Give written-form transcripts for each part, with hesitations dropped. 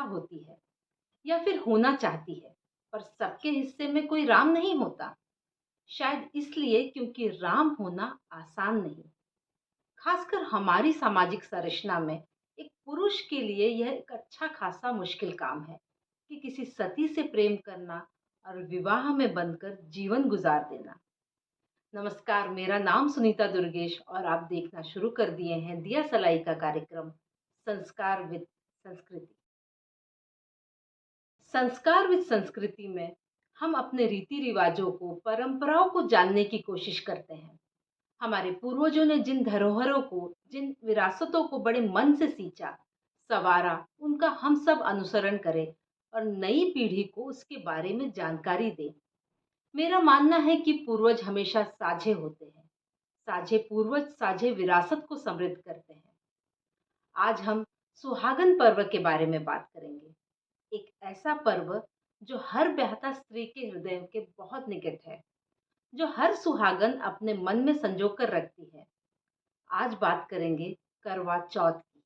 होती है या फिर होना चाहती है, पर सबके हिस्से में कोई राम नहीं होता। शायद इसलिए क्योंकि राम होना आसान नहीं, खासकर हमारी सामाजिक संरचना में। एक पुरुष के लिए यह एक अच्छा खासा मुश्किल काम है कि किसी सती से प्रेम करना और विवाह में बंधकर जीवन गुजार देना। नमस्कार, मेरा नाम सुनीता दुर्गेश और आप देखना शुरू कर दिए हैं दिया सलाई का कार्यक्रम संस्कार विद संस्कृति। संस्कार विद संस्कृति में हम अपने रीति रिवाजों को, परंपराओं को जानने की कोशिश करते हैं। हमारे पूर्वजों ने जिन धरोहरों को, जिन विरासतों को बड़े मन से सींचा, सवारा, उनका हम सब अनुसरण करें और नई पीढ़ी को उसके बारे में जानकारी दें। मेरा मानना है कि पूर्वज हमेशा साझे होते हैं। साझे पूर्वज साझे विरासत को समृद्ध करते हैं। आज हम सुहागन पर्व के बारे में बात करेंगे। एक ऐसा पर्व जो हर ब्याहता स्त्री के हृदय के बहुत निकट है, जो हर सुहागन अपने मन में संजो कर रखती है। आज बात करेंगे करवा चौथ की।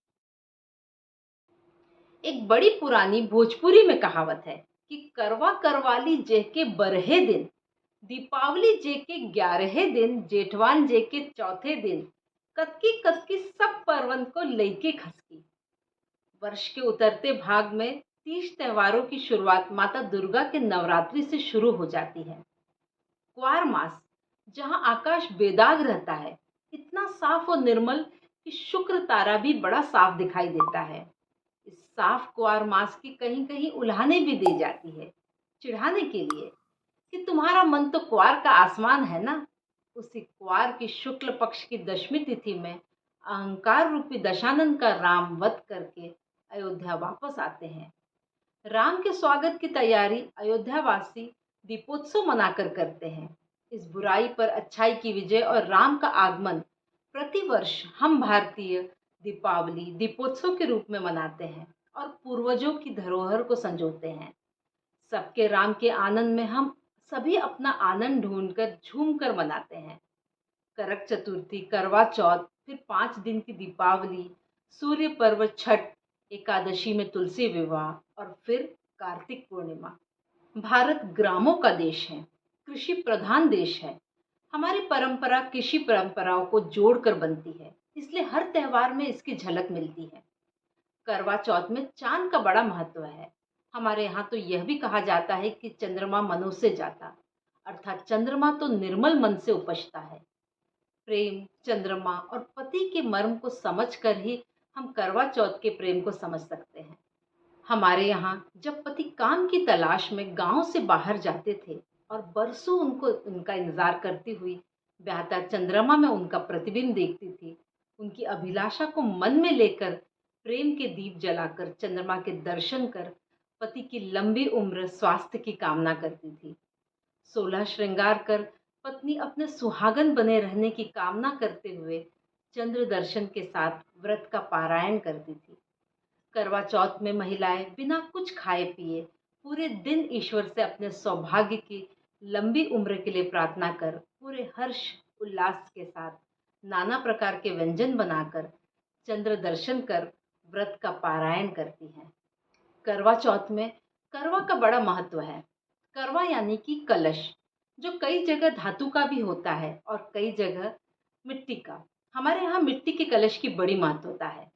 एक बड़ी पुरानी भोजपुरी में कहावत है कि करवा करवाली जे के बरहे दिन, दीपावली जे के 11 दिन, जेठवान जे के चौथे दिन, कतकी कतकी सब पर्वन को लेके खसकी। वर्ष के उतरते भाग में तीज त्योहारों की शुरुआत माता दुर्गा के नवरात्रि से शुरू हो जाती है। क्वार मास, जहां आकाश बेदाग रहता है, इतना साफ और निर्मल कि शुक्र तारा भी बड़ा साफ दिखाई देता है। इस साफ क्वार मास की कहीं कहीं उल्हाने भी दी जाती है, चिढ़ाने के लिए कि तुम्हारा मन तो क्वार का आसमान है ना। उसी क्वार की शुक्ल पक्ष की दशमी तिथि में अहंकार रूपी दशानन का राम वध करके अयोध्या वापस आते हैं। राम के स्वागत की तैयारी अयोध्यावासी दीपोत्सव मनाकर करते हैं। इस बुराई पर अच्छाई की विजय और राम का आगमन प्रतिवर्ष हम भारतीय दीपावली दीपोत्सव के रूप में मनाते हैं और पूर्वजों की धरोहर को संजोते हैं। सबके राम के आनंद में हम सभी अपना आनंद ढूंढकर झूमकर मनाते हैं। करक चतुर्थी, करवा चौथ, फिर 5 दिन की दीपावली, सूर्य पर्व छठ, एकादशी में तुलसी विवाह और फिर कार्तिक पूर्णिमा। भारत ग्रामों का देश है, कृषि प्रधान देश है। हमारी परंपरा कृषि परंपराओं को जोड़कर बनती है, इसलिए हर त्योहार में इसकी झलक मिलती है। करवा चौथ में चांद का बड़ा महत्व है। हमारे यहाँ तो यह भी कहा जाता है कि चंद्रमा मनो से जाता, अर्थात चंद्रमा तो निर्मल मन से उपजता है। प्रेम, चंद्रमा और पति के मर्म को समझकर ही हम करवा चौथ के प्रेम को समझ सकते हैं। हमारे यहाँ जब पति काम की तलाश में गांव से बाहर जाते थे और बरसों उनका इंतजार करती हुई ब्याहता चंद्रमा में उनका प्रतिबिंब देखती थी, उनकी अभिलाषा को मन में लेकर प्रेम के दीप जलाकर चंद्रमा के दर्शन कर पति की लंबी उम्र स्वास्थ्य की कामना करती थी। 16 श्रृंगार कर पत्नी अपने सुहागन बने रहने की कामना करते हुए चंद्र दर्शन के साथ व्रत का पारायण करती थी। करवा चौथ में महिलाएं बिना कुछ खाए पिए पूरे दिन ईश्वर से अपने सौभाग्य की लंबी उम्र के लिए प्रार्थना कर पूरे हर्ष उल्लास के साथ नाना प्रकार के व्यंजन बनाकर चंद्र दर्शन कर व्रत का पारायण करती हैं। करवा चौथ में करवा का बड़ा महत्व है। करवा यानी कि कलश, जो कई जगह धातु का भी होता है और कई जगह मिट्टी का। हमारे यहाँ मिट्टी के कलश की बड़ी महत्वता है।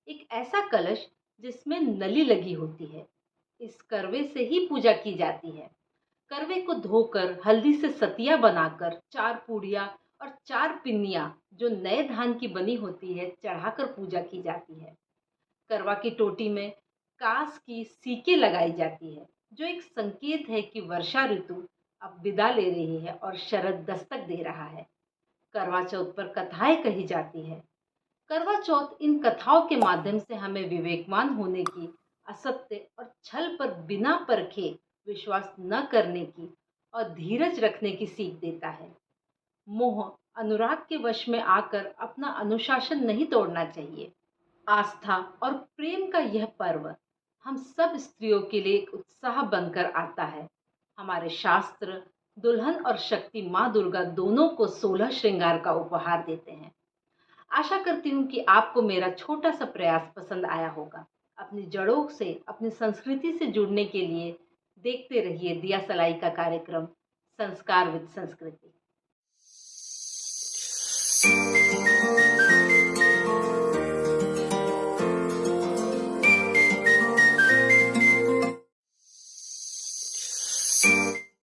एक ऐसा कलश जिसमें नली लगी होती है। इस करवे से ही पूजा की जाती है। करवे को धोकर हल्दी से सतिया बनाकर 4 पूड़ियाँ और 4 पिन्नियाँ जो नए धान की बनी होती है चढ़ाकर पूजा की जाती है। करवा की टोटी में कांस की सीके लगाई जाती है, जो एक संकेत है कि वर्षा ऋतु अब विदा ले रही है और शरद दस्तक दे रहा है। करवा चौथ पर कथाएं कही जाती है। करवा चौथ इन कथाओं के माध्यम से हमें विवेकवान होने की, असत्य और छल पर बिना परखे विश्वास न करने की और धीरज रखने की सीख देता है। मोह, अनुराग के वश में आकर अपना अनुशासन नहीं तोड़ना चाहिए। आस्था और प्रेम का यह पर्व हम सब स्त्रियों के लिए एक उत्साह बनकर आता है। हमारे शास्त्र दुल्हन और शक्ति माँ दुर्गा दोनों को 16 श्रृंगार का उपहार देते हैं। आशा करती हूँ कि आपको मेरा छोटा सा प्रयास पसंद आया होगा। अपनी अपनी जड़ों से, अपनी संस्कृति से जुड़ने के लिए देखते रहिए दिया सलाई का कार्यक्रम संस्कार विद संस्कृति।